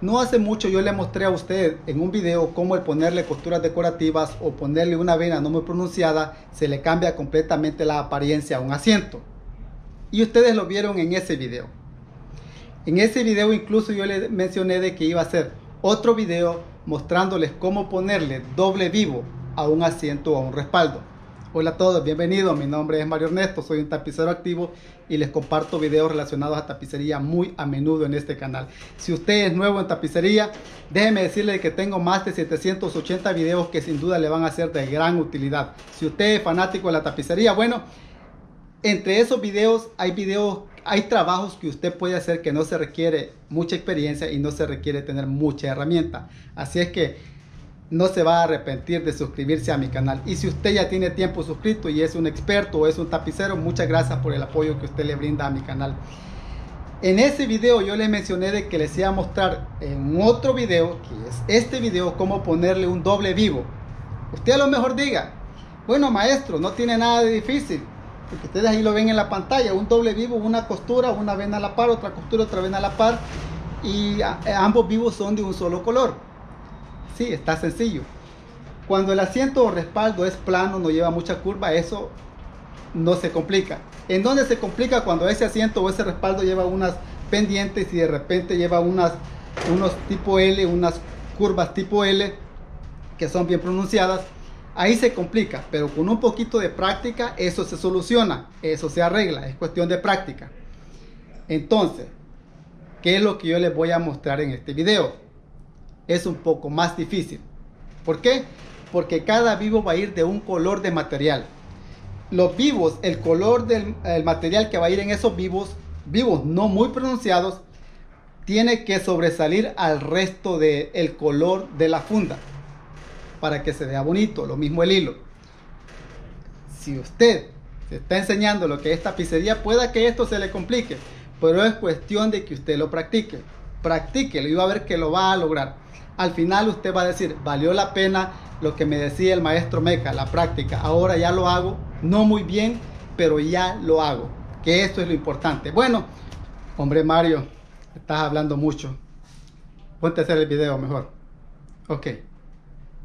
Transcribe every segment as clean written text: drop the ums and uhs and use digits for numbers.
No hace mucho yo le mostré a usted en un video cómo el ponerle costuras decorativas o ponerle una vena no muy pronunciada se le cambia completamente la apariencia a un asiento. Y ustedes lo vieron en ese video. En ese video incluso yo les mencioné de que iba a hacer otro video mostrándoles cómo ponerle doble vivo a un asiento o a un respaldo. Hola a todos, bienvenidos, mi nombre es Mario Ernesto, soy un tapicero activo y les comparto videos relacionados a tapicería muy a menudo en este canal. Si usted es nuevo en tapicería, déjeme decirle que tengo más de 780 videos que sin duda le van a ser de gran utilidad. Si usted es fanático de la tapicería, bueno, entre esos videos hay trabajos que usted puede hacer que no se requiere mucha experiencia y no se requiere tener mucha herramienta. Así es que no se va a arrepentir de suscribirse a mi canal. Y si usted ya tiene tiempo suscrito y es un experto o es un tapicero, muchas gracias por el apoyo que usted le brinda a mi canal. En ese video yo les mencioné de que les iba a mostrar en otro video, que es este video, cómo ponerle un doble vivo. Usted a lo mejor diga, bueno maestro, no tiene nada de difícil, porque ustedes ahí lo ven en la pantalla, un doble vivo, una costura, una vena a la par, otra costura, otra vena a la par, y ambos vivos son de un solo color. Sí, está sencillo. Cuando el asiento o respaldo es plano, no lleva mucha curva, eso no se complica. ¿En dónde se complica? Cuando ese asiento o ese respaldo lleva unas pendientes y de repente lleva unos tipo L, unas curvas tipo L que son bien pronunciadas. Ahí se complica, pero con un poquito de práctica eso se soluciona, eso se arregla, es cuestión de práctica. Entonces, ¿qué es lo que yo les voy a mostrar en este video? Es un poco más difícil. ¿Por qué? Porque cada vivo va a ir de un color de material. Los vivos, el color del material que va a ir en esos vivos no muy pronunciados, tiene que sobresalir al resto del color de la funda para que se vea bonito. Lo mismo el hilo. Si usted se está enseñando lo que es tapicería, pueda que esto se le complique, pero es cuestión de que usted lo practique. Practíquelo y va a ver que lo va a lograr. Al final usted va a decir, valió la pena lo que me decía el maestro Meca, la práctica. Ahora ya lo hago, no muy bien, pero ya lo hago. Que esto es lo importante. Bueno, hombre Mario, estás hablando mucho. Ponte a hacer el video mejor. Ok,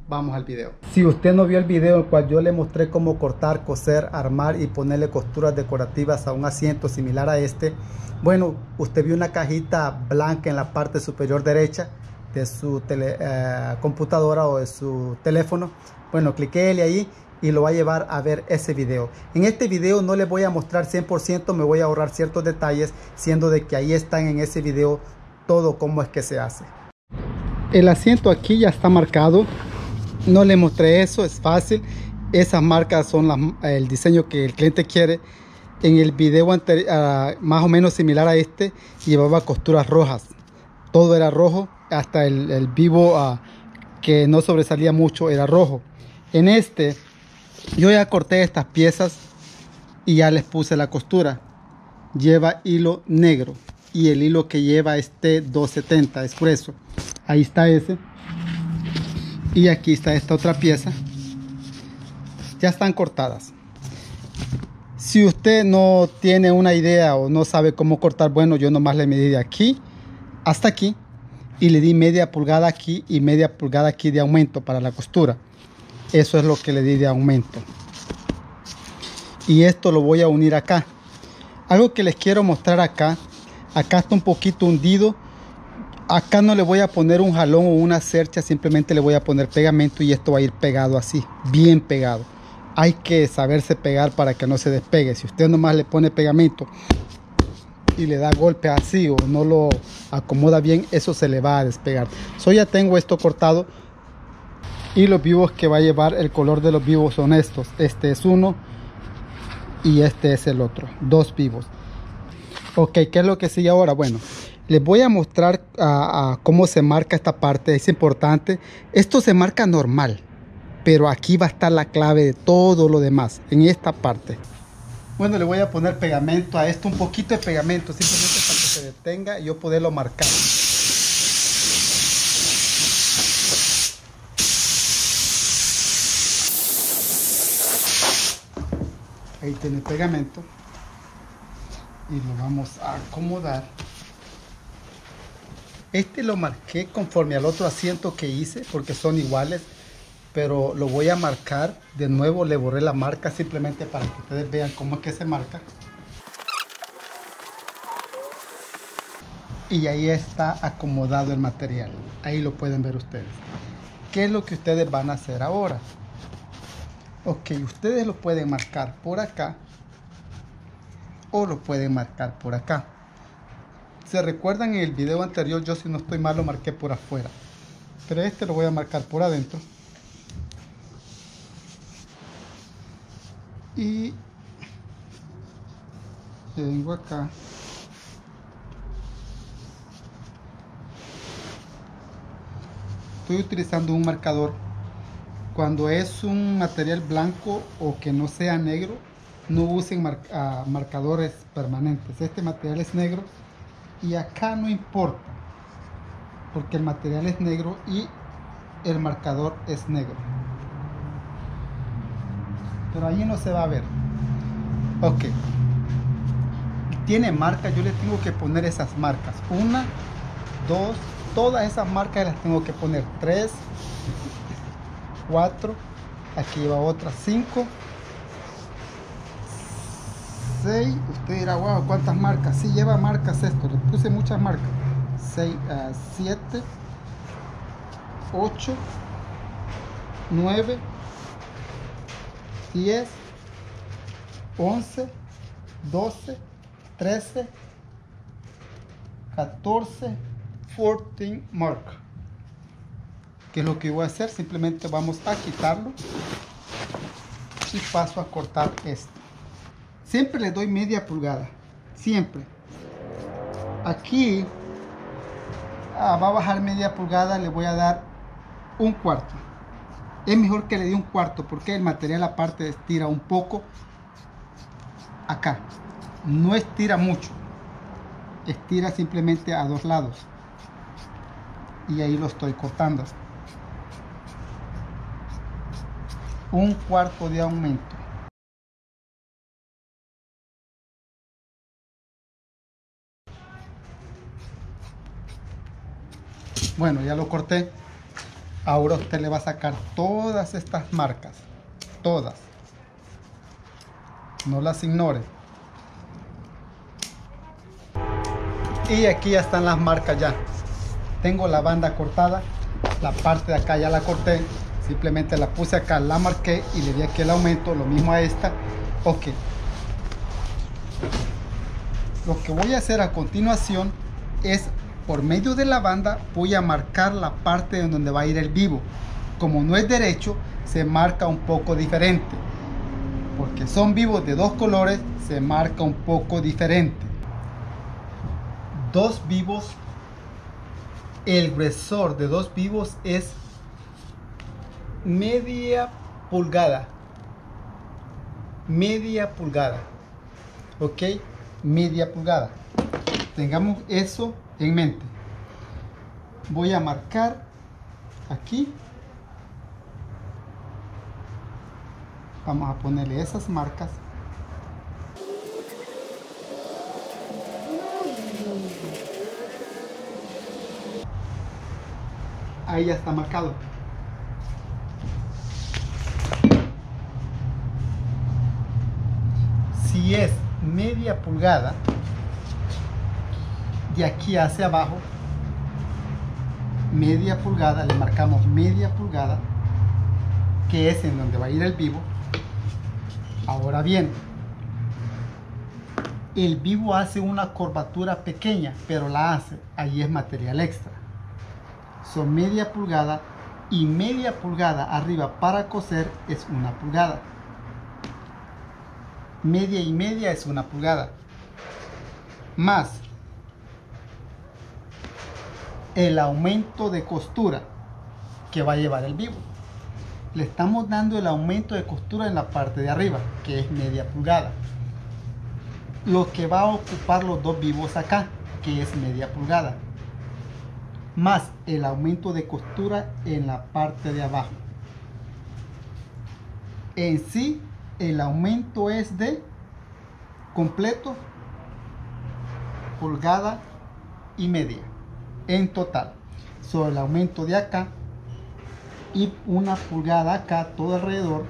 vamos al video. Si usted no vio el video en el cual yo le mostré cómo cortar, coser, armar y ponerle costuras decorativas a un asiento similar a este, bueno, usted vio una cajita blanca en la parte superior derecha de su computadora o de su teléfono. Bueno, cliquéle ahí y lo va a llevar a ver ese video. En este video no les voy a mostrar 100%, me voy a ahorrar ciertos detalles, siendo de que ahí están en ese video todo cómo es que se hace. El asiento aquí ya está marcado, no le mostré eso, es fácil. Esas marcas son el diseño que el cliente quiere. En el video anterior, más o menos similar a este, llevaba costuras rojas, todo era rojo, hasta el vivo que no sobresalía mucho era rojo. En este yo ya corté estas piezas y ya les puse la costura. Lleva hilo negro y el hilo que lleva este 270 es grueso. Ahí está ese y aquí está esta otra pieza. Ya están cortadas. Si usted no tiene una idea o no sabe cómo cortar, bueno, yo nomás le medí de aquí hasta aquí y le di media pulgada aquí y media pulgada aquí de aumento para la costura. Eso es lo que le di de aumento. Y esto lo voy a unir acá. Algo que les quiero mostrar acá. Acá está un poquito hundido. Acá no le voy a poner un jalón o una cercha, simplemente le voy a poner pegamento y esto va a ir pegado así, bien pegado. Hay que saberse pegar para que no se despegue. Si usted nomás le pone pegamento y le da golpe así o no lo acomoda bien, eso se le va a despegar. Ya tengo esto cortado y los vivos que va a llevar, el color de los vivos son estos. Este es uno y este es el otro, dos vivos. Ok, ¿qué es lo que sigue ahora? Bueno, les voy a mostrar cómo se marca esta parte. Es importante, esto se marca normal, pero aquí va a estar la clave de todo lo demás, en esta parte. Bueno, le voy a poner pegamento a esto, un poquito de pegamento, simplemente para que se detenga y yo poderlo marcar. Ahí tiene el pegamento y lo vamos a acomodar Este lo marqué conforme al otro asiento que hice porque son iguales, pero lo voy a marcar de nuevo. Le borré la marca simplemente para que ustedes vean cómo es que se marca. Y ahí está acomodado el material. Ahí lo pueden ver ustedes. ¿Qué es lo que ustedes van a hacer ahora? Ok, ustedes lo pueden marcar por acá o lo pueden marcar por acá. ¿Se recuerdan en el video anterior? Yo, si no estoy mal, lo marqué por afuera, pero este lo voy a marcar por adentro. Y vengo acá. Estoy utilizando un marcador. Cuando es un material blanco o que no sea negro, no usen marcadores permanentes. Este material es negro y acá no importa, porque el material es negro y el marcador es negro. Pero ahí no se va a ver. Ok. Tiene marcas, yo le tengo que poner esas marcas. 1, 2, todas esas marcas las tengo que poner. 3, 4, aquí lleva otra, 5, 6. Usted dirá, wow, ¿cuántas marcas? Sí, lleva marcas esto, le puse muchas marcas. 6, 7, 8, 9, 10, 11, 12, 13, 14, 14 mark. ¿Qué es lo que voy a hacer? Simplemente vamos a quitarlo y paso a cortar esto. Siempre le doy media pulgada, siempre. Aquí va a bajar media pulgada, le voy a dar 1/4. Es mejor que le dé 1/4 porque el material aparte estira un poco acá. No estira mucho, estira simplemente a 2 lados. Y ahí lo estoy cortando. 1/4 de aumento. Bueno, ya lo corté. Ahora usted le va a sacar todas estas marcas. Todas. No las ignore. Y aquí ya están las marcas ya. Tengo la banda cortada. La parte de acá ya la corté. Simplemente la puse acá, la marqué y le di aquí el aumento. Lo mismo a esta. Ok. Lo que voy a hacer a continuación es, por medio de la banda, voy a marcar la parte en donde va a ir el vivo. Como no es derecho, se marca un poco diferente. Porque son vivos de 2 colores, se marca un poco diferente. 2 vivos, el grosor de 2 vivos es media pulgada. Media pulgada. Ok, media pulgada. Tengamos eso en mente. Voy a marcar aquí. Vamos a ponerle esas marcas. Ahí ya está marcado. Si es media pulgada, de aquí hacia abajo, media pulgada, le marcamos media pulgada, que es en donde va a ir el vivo. Ahora bien, el vivo hace una curvatura pequeña, pero la hace, ahí es material extra. Son media pulgada y media pulgada arriba para coser es 1 pulgada. Media y media es 1 pulgada. Más el aumento de costura que va a llevar el vivo. Le estamos dando el aumento de costura en la parte de arriba, que es media pulgada. Lo que va a ocupar los 2 vivos acá, que es media pulgada. Más el aumento de costura en la parte de abajo. En sí, el aumento es de completo pulgada y media. en total. Sobre el aumento de acá y 1 pulgada acá todo alrededor.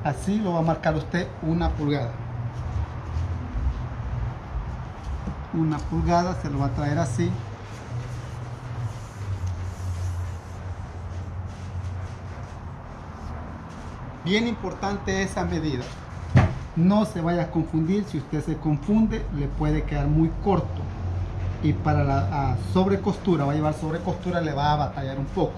Así lo va a marcar usted 1 pulgada. 1 pulgada se lo va a traer así. Bien importante esa medida. No se vaya a confundir. Si usted se confunde, le puede quedar muy corto. Y para la sobrecostura, va a llevar sobrecostura, le va a batallar un poco.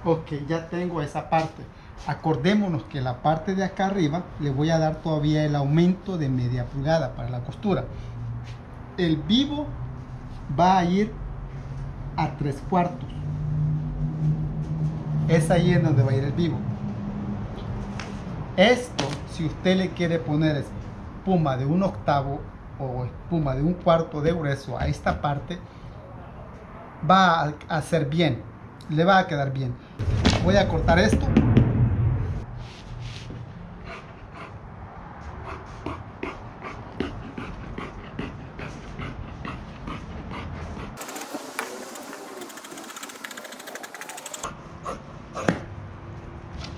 Ok, ya tengo esa parte. Acordémonos que la parte de acá arriba le voy a dar todavía el aumento de media pulgada para la costura. El vivo va a ir a 3/4. Es ahí en donde va a ir el vivo. Esto, si usted le quiere poner espuma de 1/8 o espuma de 1/4 de grueso a esta parte, va a hacer bien, le va a quedar bien. Voy a cortar esto.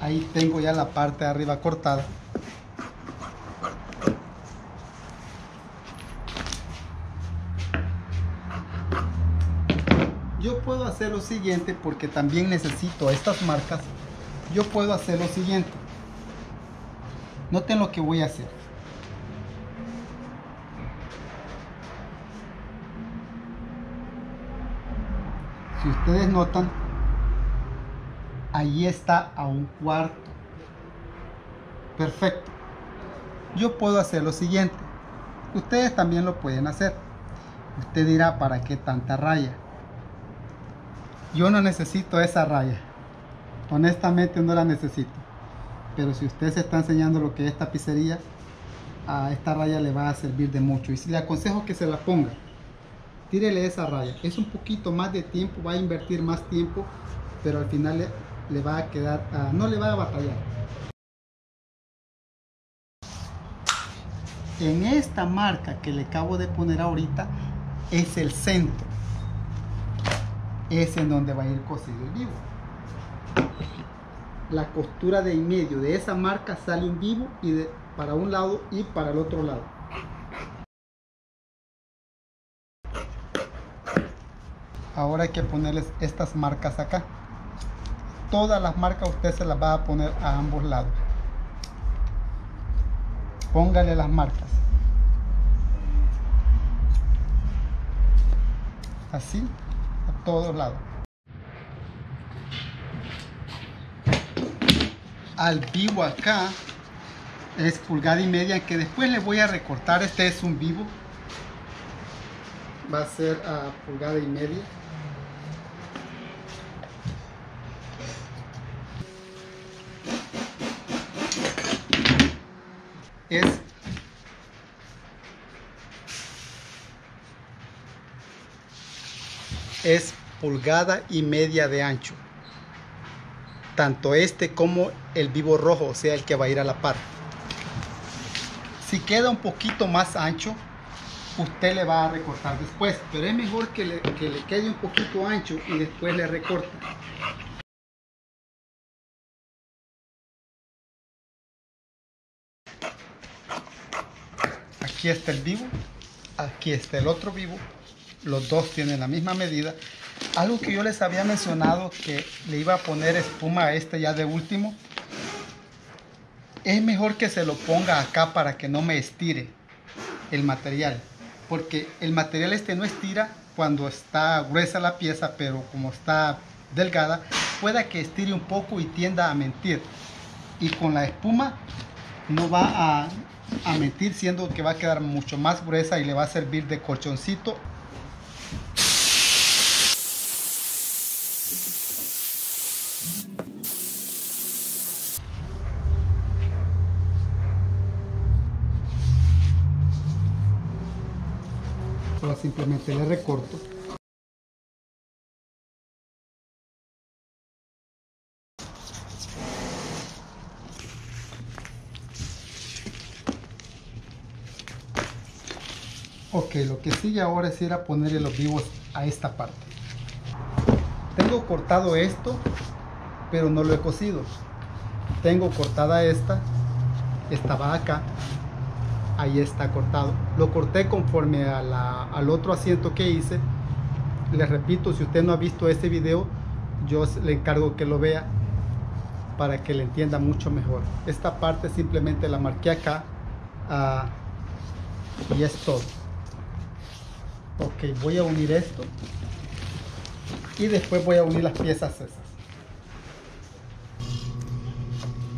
Ahí tengo ya la parte de arriba cortada. Yo puedo hacer lo siguiente, porque también necesito estas marcas. Yo puedo hacer lo siguiente. Noten lo que voy a hacer. Si ustedes notan, ahí está a 1/4. Perfecto. Yo puedo hacer lo siguiente. Ustedes también lo pueden hacer. Usted dirá, ¿para qué tanta raya? Yo no necesito esa raya. Honestamente no la necesito. Pero si usted se está enseñando lo que es tapicería, a esta raya le va a servir de mucho. Y si le aconsejo que se la ponga, tírele esa raya. Es un poquito más de tiempo, va a invertir más tiempo, pero al final le va a quedar, no le va a batallar. En esta marca que le acabo de poner ahorita es el centro. Es en donde va a ir cosido el vivo. La costura de en medio de esa marca sale un vivo y para un lado y para el otro lado. Ahora hay que ponerles estas marcas acá. Todas las marcas usted se las va a poner a ambos lados. Póngale las marcas. Así, a todos lados. Al vivo acá es 1,5 pulgadas, que después le voy a recortar. Este es un vivo. Va a ser a 1,5 pulgadas. Es 1,5 pulgadas de ancho, tanto este como el vivo rojo, o sea el que va a ir a la par. Si queda un poquito más ancho, usted le va a recortar después, pero es mejor que le quede un poquito ancho y después le recorta. Aquí está el vivo, aquí está el otro vivo. Los dos tienen la misma medida. Algo que yo les había mencionado, que le iba a poner espuma a este ya de último. Es mejor que se lo ponga acá para que no me estire el material. Porque el material este no estira cuando está gruesa la pieza, pero como está delgada, pueda que estire un poco y tienda a mentir. Y con la espuma no va a mentir, siendo que va a quedar mucho más gruesa y le va a servir de colchoncito. Ahora simplemente le recorto. Ok, lo que sigue ahora es ir a ponerle los vivos a esta parte. Tengo cortado esto, pero no lo he cosido. Tengo cortada esta, estaba acá, ahí está cortado. Lo corté conforme al otro asiento que hice. Les repito, si usted no ha visto este video, yo le encargo que lo vea para que le entienda mucho mejor. Esta parte simplemente la marqué acá y es todo. Ok, voy a unir esto y después voy a unir las piezas esas.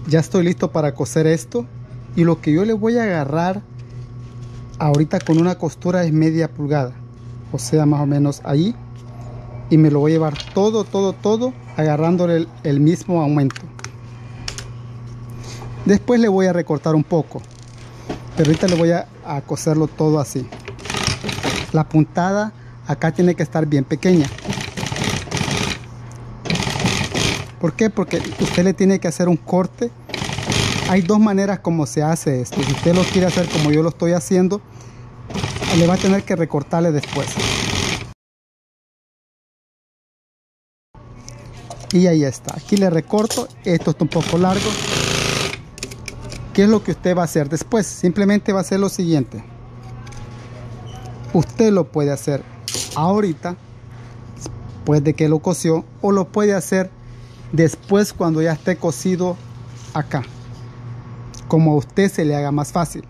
Ya estoy listo para coser esto, y lo que yo le voy a agarrar ahorita con una costura es media pulgada, o sea, más o menos ahí, y me lo voy a llevar todo agarrándole el mismo aumento. Después le voy a recortar un poco, pero ahorita le voy a coserlo todo así. La puntada acá tiene que estar bien pequeña. ¿Por qué? Porque usted le tiene que hacer un corte. Hay dos maneras como se hace esto. Si usted lo quiere hacer como yo lo estoy haciendo, le va a tener que recortarle después. Y ahí está. Aquí le recorto. Esto está un poco largo. ¿Qué es lo que usted va a hacer después? Simplemente va a hacer lo siguiente. Usted lo puede hacer ahorita, después de que lo cosió, o lo puede hacer después cuando ya esté cosido acá, como a usted se le haga más fácil.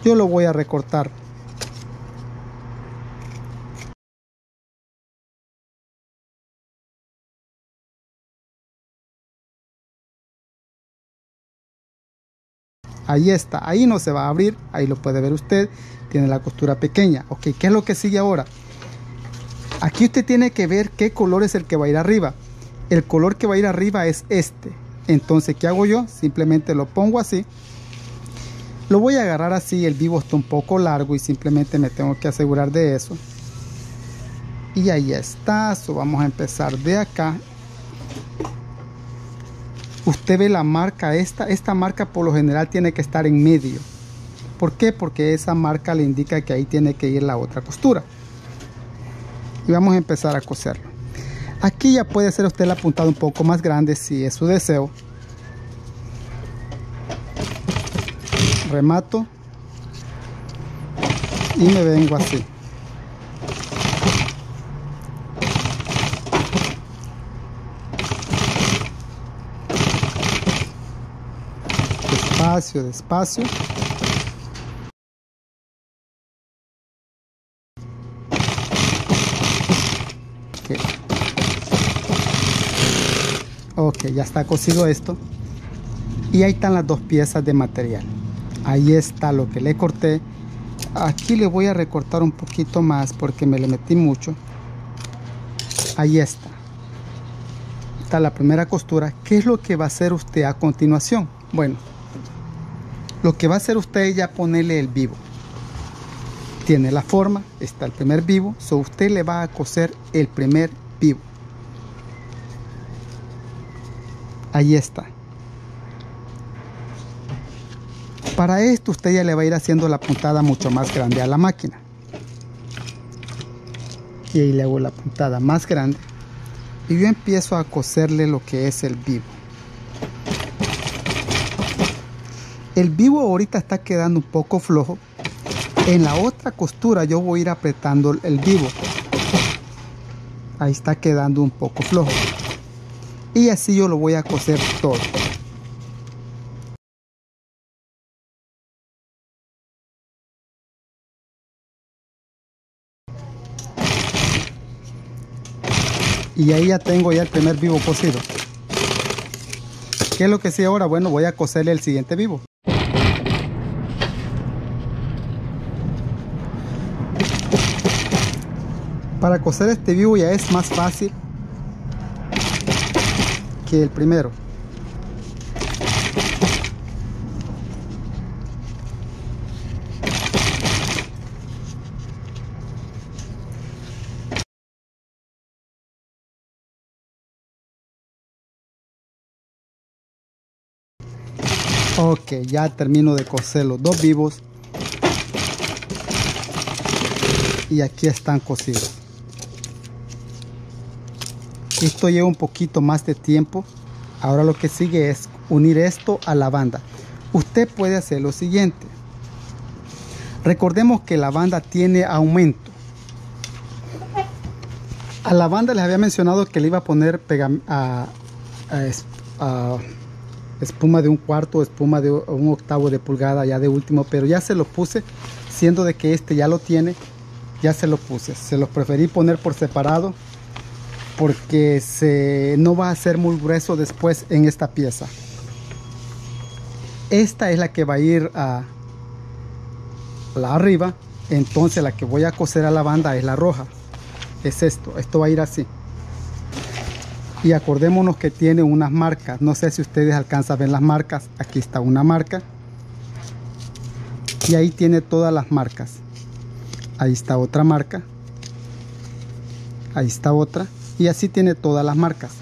Yo lo voy a recortar. Ahí está, ahí no se va a abrir, ahí lo puede ver usted, tiene la costura pequeña. Ok, ¿qué es lo que sigue ahora? Aquí usted tiene que ver qué color es el que va a ir arriba. El color que va a ir arriba es este. Entonces, ¿qué hago yo? Simplemente lo pongo así. Lo voy a agarrar así, el vivo está un poco largo y simplemente me tengo que asegurar de eso. Y ahí está, vamos a empezar de acá. Usted ve la marca, esta marca por lo general tiene que estar en medio. ¿Por qué? Porque esa marca le indica que ahí tiene que ir la otra costura. Y vamos a empezar a coserlo. Aquí ya puede hacer usted la puntada un poco más grande si es su deseo. Remato y me vengo así. Despacio, despacio. Ok, ya está cosido esto. Y ahí están las dos piezas de material. Ahí está lo que le corté. Aquí le voy a recortar un poquito más porque me le metí mucho. Ahí está. Está la primera costura. ¿Qué es lo que va a hacer usted a continuación? Bueno, lo que va a hacer usted es ya ponerle el vivo. Tiene la forma, está el primer vivo. Usted le va a coser el primer vivo. Ahí está. Para esto usted ya le va a ir haciendo la puntada mucho más grande a la máquina. Y ahí le hago la puntada más grande. Y yo empiezo a coserle lo que es el vivo. El vivo ahorita está quedando un poco flojo. En la otra costura yo voy a ir apretando el vivo. Ahí está quedando un poco flojo. Y así yo lo voy a coser todo. Y ahí ya tengo ya el primer vivo cosido. ¿Qué es lo que sigue ahora? Bueno, voy a coserle el siguiente vivo. Para coser este vivo ya es más fácil que el primero. Ok, ya termino de coser los dos vivos. y aquí están cosidos. Esto lleva un poquito más de tiempo. Ahora lo que sigue es unir esto a la banda. Usted puede hacer lo siguiente. Recordemos que la banda tiene aumento. A la banda les había mencionado que le iba a poner espuma de 1/4, espuma de 1/8 de pulgada ya de último, pero ya se lo puse, siendo de que este ya lo tiene, ya se lo puse. Se los preferí poner por separado porque no va a ser muy grueso después en esta pieza. Esta es la que va a ir a la arriba, entonces la que voy a coser a la banda es la roja. Es esto va a ir así. Y acordémonos que tiene unas marcas. No sé si ustedes alcanzan a ver las marcas. Aquí está una marca. Y ahí tiene todas las marcas. Ahí está otra marca. Ahí está otra. Y así tiene todas las marcas.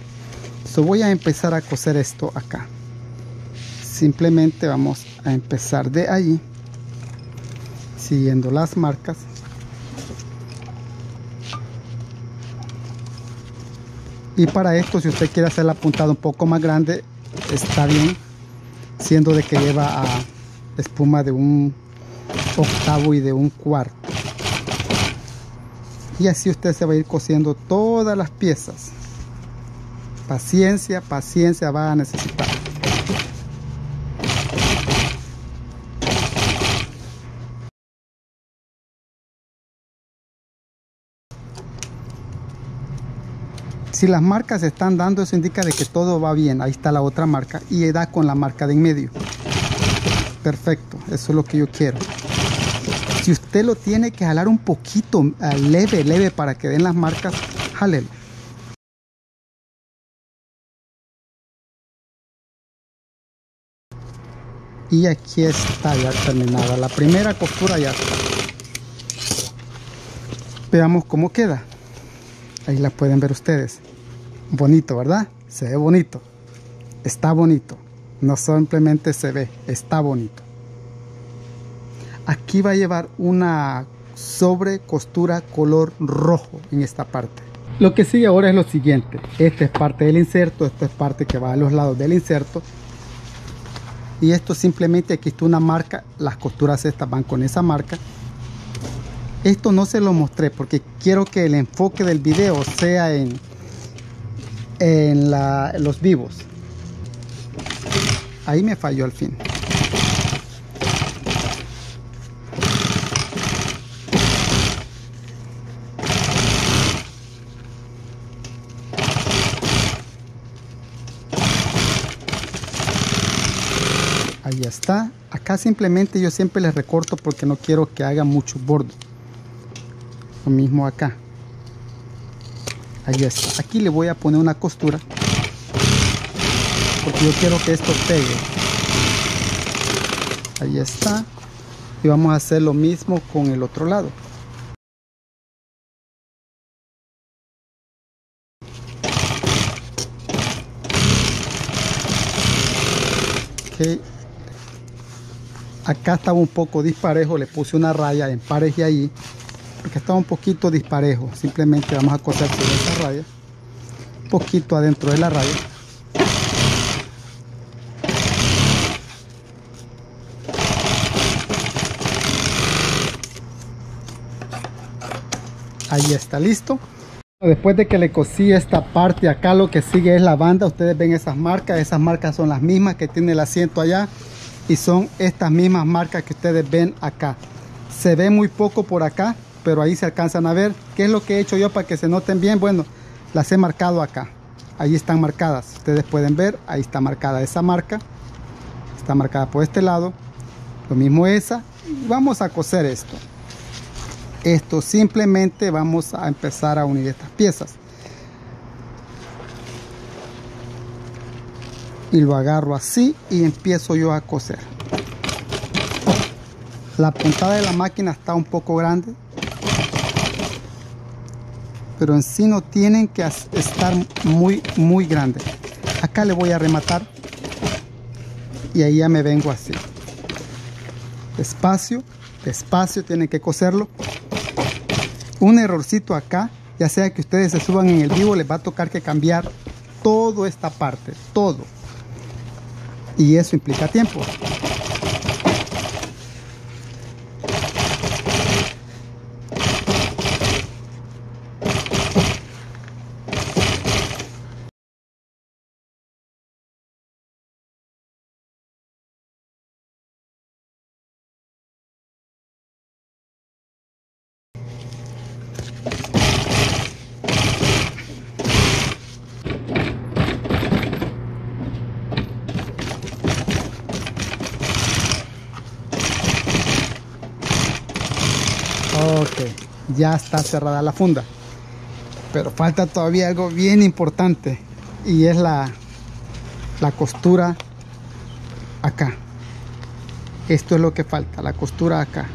Voy a empezar a coser esto acá. Simplemente vamos a empezar de allí, siguiendo las marcas. Y para esto, si usted quiere hacer la puntada un poco más grande, está bien, siendo de que lleva espuma de 1/8 y de 1/4. Y así usted se va a ir cosiendo todas las piezas. Paciencia, paciencia va a necesitar. Si las marcas se están dando, eso indica de que todo va bien. Ahí está la otra marca y da con la marca de en medio. Perfecto, eso es lo que yo quiero. Si usted lo tiene que jalar un poquito, leve para que den las marcas, jálelo. Y aquí está ya terminada. La primera costura ya está. Veamos cómo queda. Ahí la pueden ver ustedes. Bonito, ¿verdad? Se ve bonito. Está bonito. No simplemente se ve, está bonito. Aquí va a llevar una sobre costura color rojo en esta parte. Lo que sigue ahora es lo siguiente. Esta es parte del inserto, esta es parte que va a los lados del inserto. Y esto simplemente, aquí está una marca, las costuras estas van con esa marca. Esto no se lo mostré porque quiero que el enfoque del video sea en los vivos. Ahí me falló al fin. Ahí está. Acá simplemente yo siempre les recorto porque no quiero que haga mucho borde. Lo mismo acá. Ahí está. Aquí le voy a poner una costura porque yo quiero que esto pegue. Ahí está. Y vamos a hacer lo mismo con el otro lado. Ok. Acá estaba un poco disparejo, le puse una raya, emparejé ahí porque estaba un poquito disparejo. Simplemente vamos a coser sobre esta raya, un poquito adentro de la raya. Ahí está, listo. Después de que le cosí esta parte acá, lo que sigue es la banda. Ustedes ven esas marcas son las mismas que tiene el asiento allá y son estas mismas marcas que ustedes ven acá. Se ve muy poco por acá, pero ahí se alcanzan a ver. ¿Qué es lo que he hecho yo para que se noten bien? Bueno, las he marcado acá. Ahí están marcadas. Ustedes pueden ver, ahí está marcada esa marca. Está marcada por este lado. Lo mismo esa. Vamos a coser esto. Esto simplemente vamos a empezar a unir estas piezas. Y lo agarro así y empiezo yo a coser. La puntada de la máquina está un poco grande, pero en sí no tienen que estar muy grandes. Acá le voy a rematar y ahí ya me vengo así. Despacio, despacio, tienen que coserlo. Un errorcito acá, ya sea que ustedes se suban en el vivo, les va a tocar que cambiar toda esta parte, todo. Y eso implica tiempo. Ok, ya está cerrada la funda, pero falta todavía algo bien importante, y es la costura acá. Esto es lo que falta, la costura acá,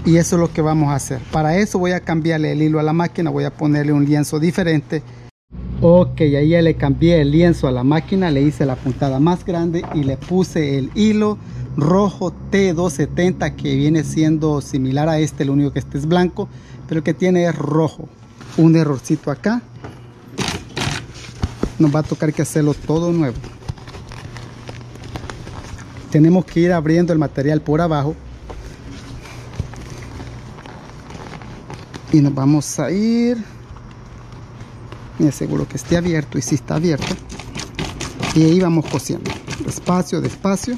y eso es lo que vamos a hacer. Para eso voy a cambiarle el hilo a la máquina, voy a ponerle un lienzo diferente. Ok, ahí ya le cambié el lienzo a la máquina, le hice la puntada más grande y le puse el hilo rojo T270, que viene siendo similar a este, lo único que este es blanco, pero el que tiene es rojo. Un errorcito acá, nos va a tocar que hacerlo todo nuevo. Tenemos que ir abriendo el material por abajo y nos vamos a ir, me aseguro que esté abierto, y si está abierto, y ahí vamos cosiendo despacio, despacio,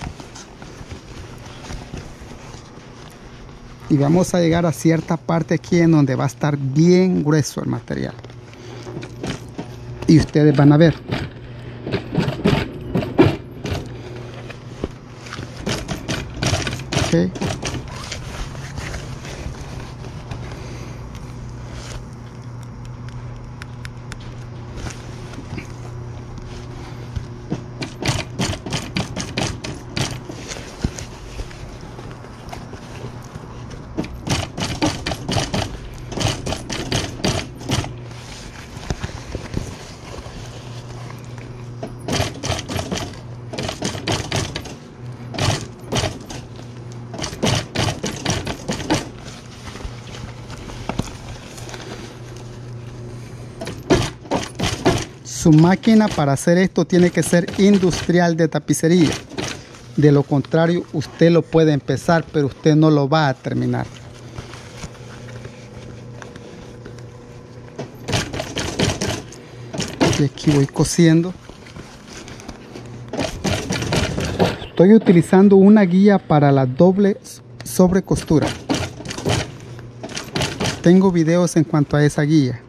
y vamos a llegar a cierta parte aquí en donde va a estar bien grueso el material, y ustedes van a ver. Okay. Su máquina para hacer esto tiene que ser industrial de tapicería. De lo contrario, usted lo puede empezar, pero usted no lo va a terminar. Y aquí voy cosiendo. Estoy utilizando una guía para la doble sobrecostura. Tengo videos en cuanto a esa guía.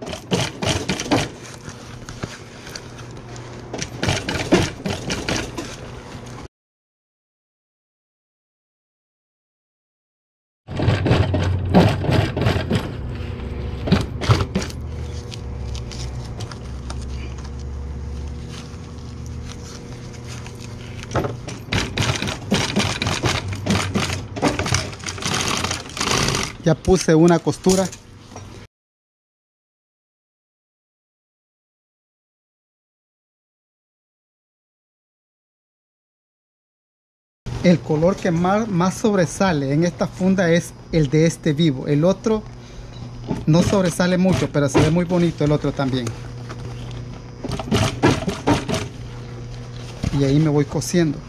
Ya puse una costura. El color que más sobresale en esta funda es el de este vivo. El otro no sobresale mucho, pero se ve muy bonito el otro también. Y ahí me voy cosiendo.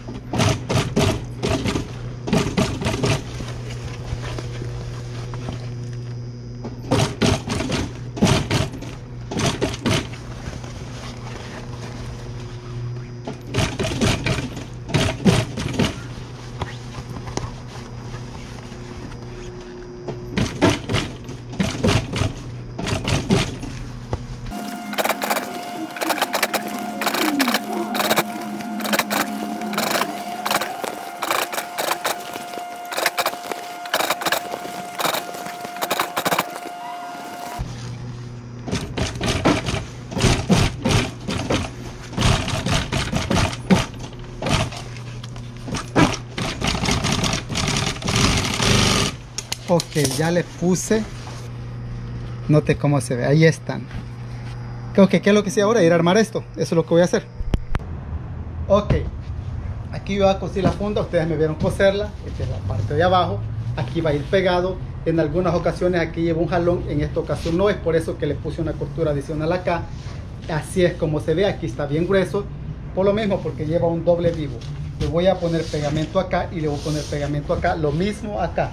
Ok, ya le puse. Note cómo se ve, ahí están. Ok, ¿qué es lo que hice ahora? Ir a armar esto. Eso es lo que voy a hacer. Ok, aquí voy a coser la funda. Ustedes me vieron coserla. Esta es la parte de abajo. aquí va a ir pegado. En algunas ocasiones aquí lleva un jalón, en esta ocasión no, es por eso que le puse una costura adicional acá. Así es como se ve, aquí está bien grueso, por lo mismo porque lleva un doble vivo. Le voy a poner pegamento acá y le voy a poner pegamento acá, lo mismo acá.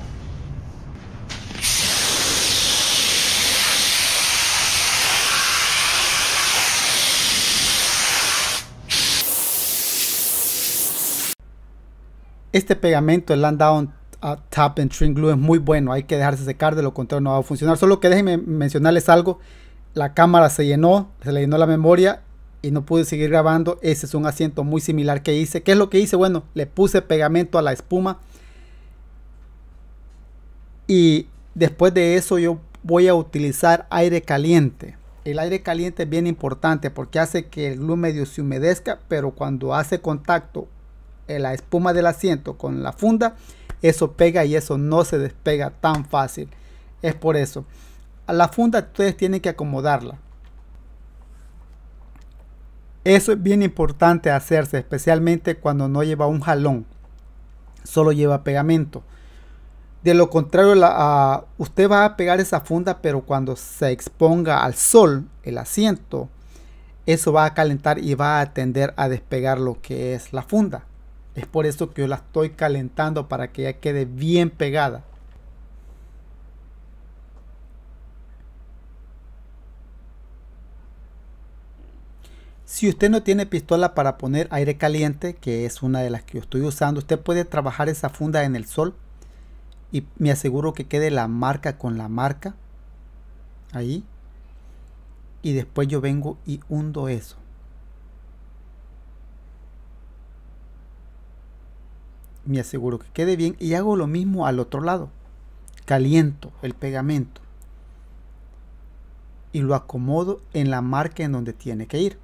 Este pegamento, el Land-Down Tap and Trim Glue, es muy bueno, hay que dejarse secar, de lo contrario no va a funcionar. Solo que déjenme mencionarles algo, la cámara se le llenó la memoria y no pude seguir grabando. Ese es un asiento muy similar que hice. ¿Qué es lo que hice? Bueno, le puse pegamento a la espuma y después de eso yo voy a utilizar aire caliente. El aire caliente es bien importante porque hace que el glue medio se humedezca, pero cuando hace contacto la espuma del asiento con la funda, eso pega y eso no se despega tan fácil. Es por eso a la funda ustedes tienen que acomodarla. Eso es bien importante hacerse, especialmente cuando no lleva un jalón, solo lleva pegamento. De lo contrario, usted va a pegar esa funda, pero cuando se exponga al sol el asiento, eso va a calentar y va a tender a despegar lo que es la funda. Es por eso que yo la estoy calentando, para que ya quede bien pegada. Si usted no tiene pistola para poner aire caliente, que es una de las que yo estoy usando, usted puede trabajar esa funda en el sol y me aseguro que quede la marca con la marca ahí, y después yo vengo y hundo eso. Me aseguro que quede bien y hago lo mismo al otro lado. Caliento el pegamento y lo acomodo en la marca en donde tiene que ir.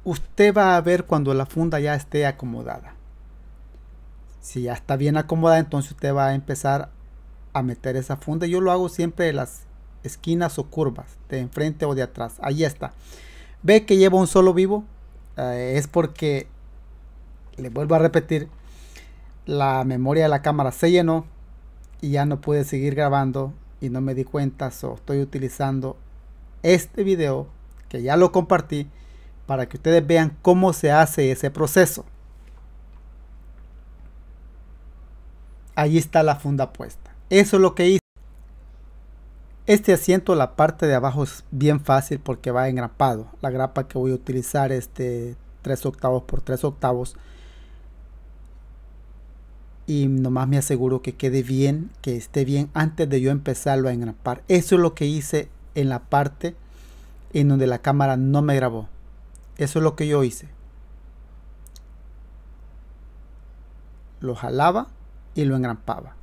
Usted va a ver cuando la funda ya esté acomodada. Si ya está bien acomodada, entonces usted va a empezar a meter esa funda. Yo lo hago siempre de las esquinas o curvas, de enfrente o de atrás. Ahí está. Ve que lleva un solo vivo. Es porque, le vuelvo a repetir, la memoria de la cámara se llenó y ya no pude seguir grabando y no me di cuenta. Estoy utilizando este video, que ya lo compartí, para que ustedes vean cómo se hace ese proceso. Ahí está la funda puesta. Eso es lo que hice. Este asiento, la parte de abajo es bien fácil porque va engrapado. La grapa que voy a utilizar es de 3/8 por 3/8. Y nomás me aseguro que quede bien, que esté bien antes de yo empezarlo a engrapar. Eso es lo que hice en la parte en donde la cámara no me grabó. Eso es lo que yo hice. Lo jalaba y lo engrampaba.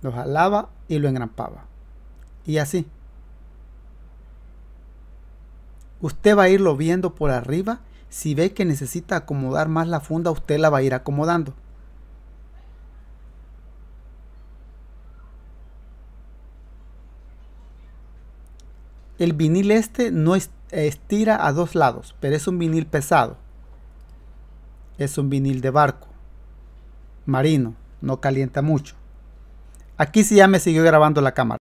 Lo jalaba y lo engrampaba. Y así. Usted va a irlo viendo por arriba. Si ve que necesita acomodar más la funda, usted la va a ir acomodando. El vinil este no estira a dos lados, pero es un vinil pesado. Es un vinil de barco marino, no calienta mucho. Aquí sí ya me siguió grabando la cámara.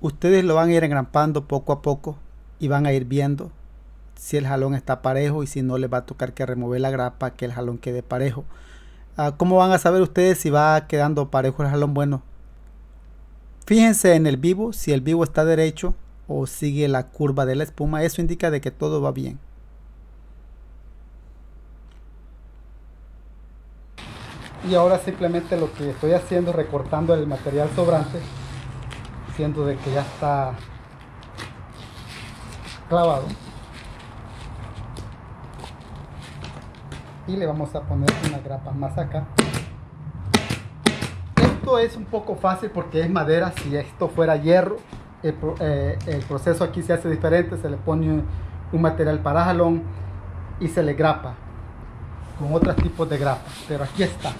Ustedes lo van a ir engrampando poco a poco y van a ir viendo si el jalón está parejo, y si no, les va a tocar que remover la grapa, que el jalón quede parejo. ¿Cómo van a saber ustedes si va quedando parejo el jalón? Bueno, fíjense en el vivo, si el vivo está derecho o sigue la curva de la espuma. Eso indica de que todo va bien. Y ahora simplemente lo que estoy haciendo es recortando el material sobrante, siendo de que ya está clavado. Y le vamos a poner unas grapas más acá. Esto es un poco fácil porque es madera. Si esto fuera hierro, el proceso aquí se hace diferente. Se le pone un material para jalón y se le grapa. con otros tipos de grapas, pero aquí está.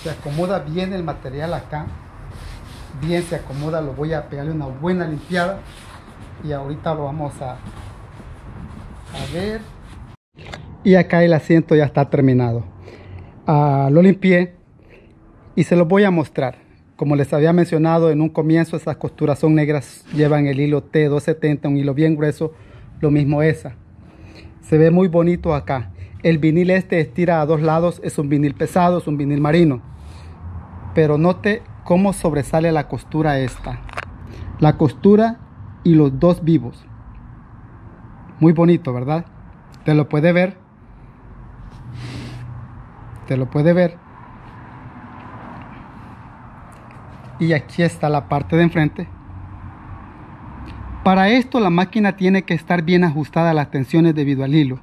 Se acomoda bien el material acá, bien se acomoda. Lo voy a pegarle una buena limpiada y ahorita lo vamos a ver. Y acá el asiento ya está terminado. Lo limpié y se los voy a mostrar. Como les había mencionado en un comienzo, esas costuras son negras, llevan el hilo T270, un hilo bien grueso, lo mismo esa. Se ve muy bonito acá. El vinil este estira a dos lados, es un vinil pesado, es un vinil marino. Pero note cómo sobresale la costura esta. La costura y los dos vivos. Muy bonito, ¿verdad? Te lo puede ver. Te lo puede ver. Y aquí está la parte de enfrente. Para esto la máquina tiene que estar bien ajustada a las tensiones debido al hilo.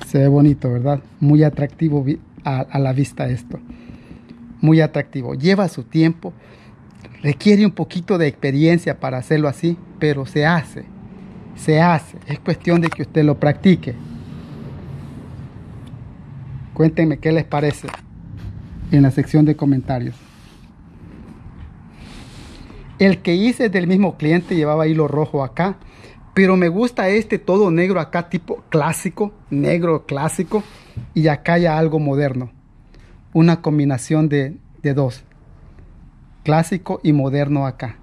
Se ve bonito, ¿verdad? Muy atractivo a la vista esto. Muy atractivo. Lleva su tiempo. Requiere un poquito de experiencia para hacerlo así, pero se hace. Se hace. Es cuestión de que usted lo practique. Cuéntenme qué les parece en la sección de comentarios. El que hice es del mismo cliente, llevaba hilo rojo acá, pero me gusta este todo negro acá, tipo clásico, negro clásico, y acá ya algo moderno. Una combinación de dos, clásico y moderno acá.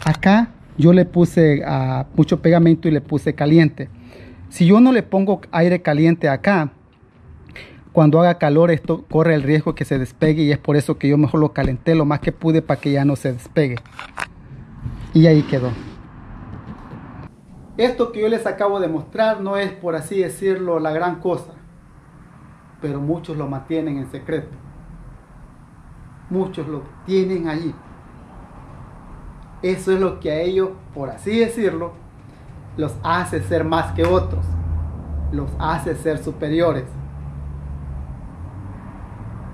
Acá yo le puse mucho pegamento y le puse caliente. Si yo no le pongo aire caliente acá, cuando haga calor esto corre el riesgo que se despegue, y es por eso que yo mejor lo calenté lo más que pude para que ya no se despegue. Y ahí quedó. Esto que yo les acabo de mostrar no es, por así decirlo, la gran cosa, pero muchos lo mantienen en secreto. Muchos lo tienen allí. Eso es lo que a ellos, por así decirlo, los hace ser más que otros, los hace ser superiores.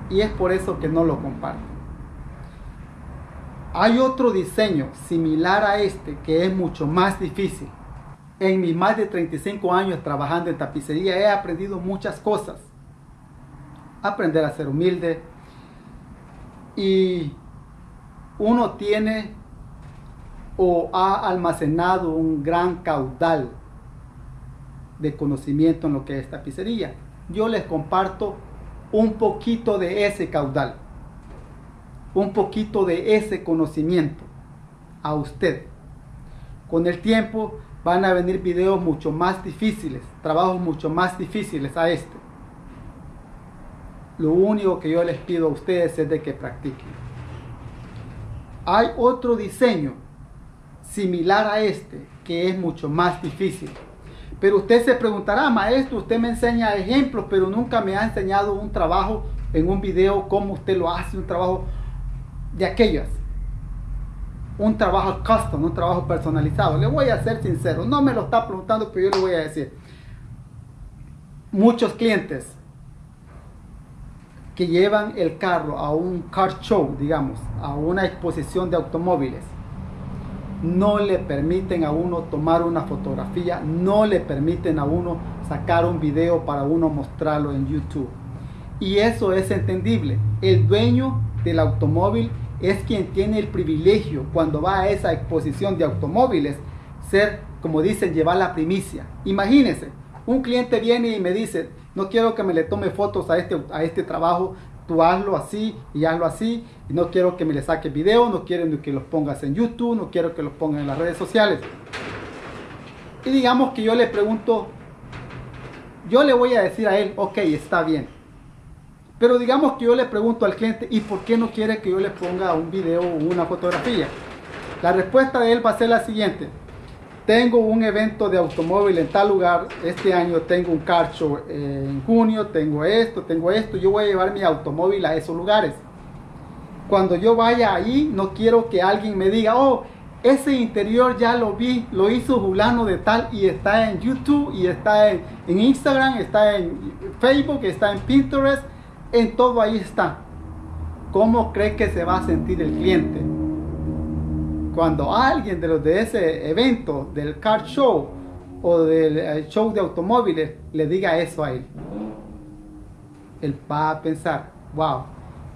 Y es por eso que no lo comparto. Hay otro diseño similar a este que es mucho más difícil. En mis más de 35 años trabajando en tapicería he aprendido muchas cosas. Aprender a ser humilde. Y uno tiene o ha almacenado un gran caudal de conocimiento en lo que es tapicería. Yo les comparto un poquito de ese caudal, un poquito de ese conocimiento a usted. Con el tiempo van a venir videos mucho más difíciles, trabajos mucho más difíciles a este. Lo único que yo les pido a ustedes es de que practiquen. Hay otro diseño similar a este que es mucho más difícil. Pero usted se preguntará: maestro, usted me enseña ejemplos, pero nunca me ha enseñado un trabajo en un video, cómo usted lo hace, un trabajo de aquellas, un trabajo custom, un trabajo personalizado. Le voy a ser sincero, no me lo está preguntando, pero yo le voy a decir. Muchos clientes que llevan el carro a un car show, digamos, a una exposición de automóviles, no le permiten a uno tomar una fotografía, no le permiten a uno sacar un video para uno mostrarlo en YouTube. Y eso es entendible. El dueño del automóvil es quien tiene el privilegio, cuando va a esa exposición de automóviles, ser, como dicen, llevar la primicia. Imagínense, un cliente viene y me dice: no quiero que me le tome fotos a este trabajo, tú hazlo así y hazlo así, y no quiero que me le saques video, no quiero que los pongas en YouTube, no quiero que los pongas en las redes sociales. Y digamos que yo le pregunto, yo le voy a decir a él: ok, está bien. Pero digamos que yo le pregunto al cliente: ¿y por qué no quiere que yo le ponga un video o una fotografía? La respuesta de él va a ser la siguiente: tengo un evento de automóvil en tal lugar, este año tengo un car show en junio, tengo esto, yo voy a llevar mi automóvil a esos lugares. Cuando yo vaya ahí, no quiero que alguien me diga: oh, ese interior ya lo vi, lo hizo fulano de tal, y está en YouTube, y está en Instagram, está en Facebook, está en Pinterest, en todo ahí está. ¿Cómo cree que se va a sentir el cliente cuando alguien de los de ese evento, del car show o del show de automóviles, le diga eso a él, él va a pensar, wow,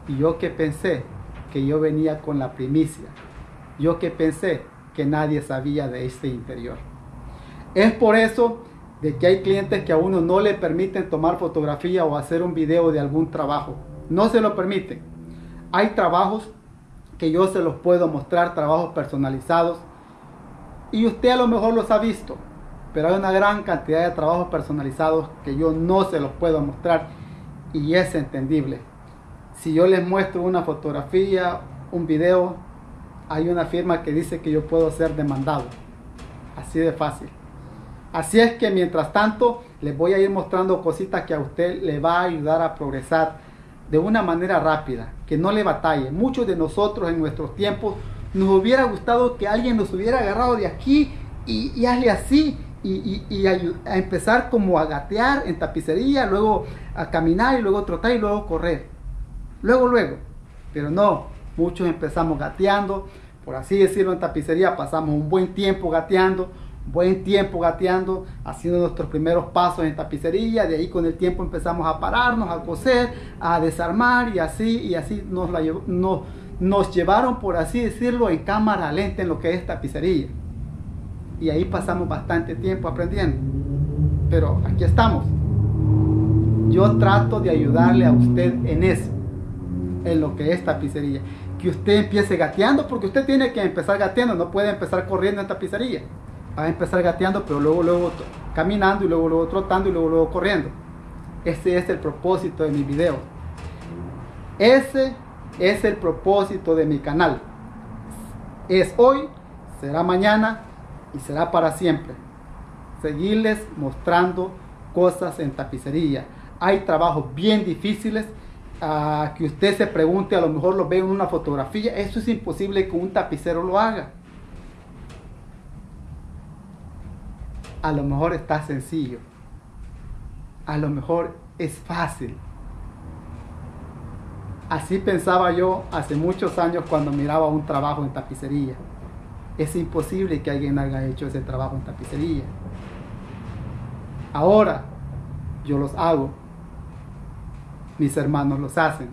y yo que pensé que yo venía con la primicia, yo que pensé que nadie sabía de este interior. Es por eso de que hay clientes que a uno no le permiten tomar fotografía o hacer un video de algún trabajo, no se lo permiten. Hay trabajos que yo se los puedo mostrar, trabajos personalizados, y usted a lo mejor los ha visto, pero hay una gran cantidad de trabajos personalizados que yo no se los puedo mostrar, y es entendible. Si yo les muestro una fotografía, un video, hay una firma que dice que yo puedo ser demandado, así de fácil. Así es que mientras tanto les voy a ir mostrando cositas que a usted le va a ayudar a progresar de una manera rápida, que no le batalle. Muchos de nosotros en nuestros tiempos nos hubiera gustado que alguien nos hubiera agarrado de aquí y hazle así y a empezar como a gatear en tapicería, luego a caminar y luego trotar y luego correr. Luego. Pero no, muchos empezamos gateando, por así decirlo, en tapicería pasamos un buen tiempo gateando, haciendo nuestros primeros pasos en tapicería. De ahí con el tiempo empezamos a pararnos, a coser, a desarmar, y así nos llevaron, por así decirlo, en cámara lenta en lo que es tapicería, y ahí pasamos bastante tiempo aprendiendo. Pero aquí estamos. Yo trato de ayudarle a usted en eso, en lo que es tapicería, que usted empiece gateando, porque usted tiene que empezar gateando, no puede empezar corriendo en tapicería. Va a empezar gateando, pero luego caminando, y luego trotando, y luego corriendo. Ese es el propósito de mi video. Ese es el propósito de mi canal. Es hoy, será mañana y será para siempre. Seguirles mostrando cosas en tapicería. Hay trabajos bien difíciles que usted se pregunte, a lo mejor lo ve en una fotografía. Eso es imposible que un tapicero lo haga. A lo mejor está sencillo, a lo mejor es fácil. Así pensaba yo hace muchos años cuando miraba un trabajo en tapicería. Es imposible que alguien haya hecho ese trabajo en tapicería. Ahora yo los hago, mis hermanos los hacen.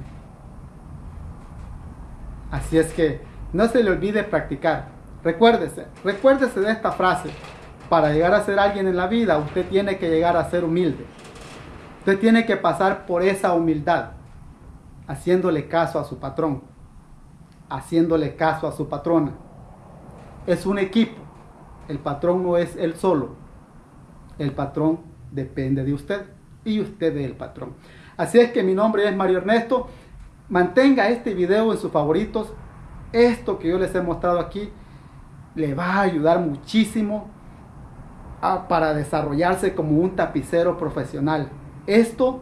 Así es que no se le olvide practicar. Recuérdese de esta frase. Para llegar a ser alguien en la vida, usted tiene que llegar a ser humilde. Usted tiene que pasar por esa humildad, haciéndole caso a su patrón, haciéndole caso a su patrona. Es un equipo. El patrón no es él solo. El patrón depende de usted y usted del patrón. Así es que mi nombre es Mario Ernesto. Mantenga este video en sus favoritos. Esto que yo les he mostrado aquí le va a ayudar muchísimo para desarrollarse como un tapicero profesional. Esto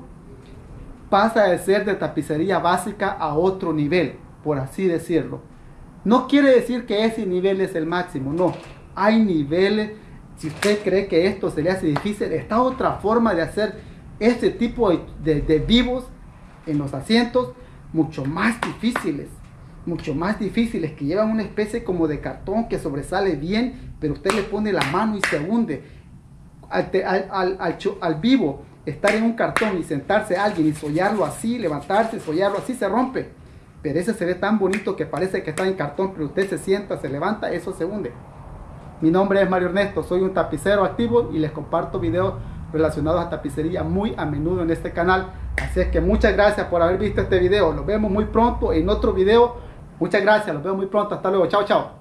pasa de ser de tapicería básica a otro nivel, por así decirlo. No quiere decir que ese nivel es el máximo, no. Hay niveles. Si usted cree que esto se le hace difícil, está otra forma de hacer este tipo de vivos en los asientos, mucho más difíciles, que llevan una especie como de cartón que sobresale bien, pero usted le pone la mano y se hunde. Al vivo, estar en un cartón y sentarse a alguien y sollarlo así, levantarse, sollarlo así, se rompe. Pero ese se ve tan bonito que parece que está en cartón, pero usted se sienta, se levanta, eso se hunde. Mi nombre es Mario Ernesto, soy un tapicero activo y les comparto videos relacionados a tapicería muy a menudo en este canal. Así es que muchas gracias por haber visto este video. Nos vemos muy pronto en otro video. Muchas gracias, los veo muy pronto. Hasta luego. Chao, chao.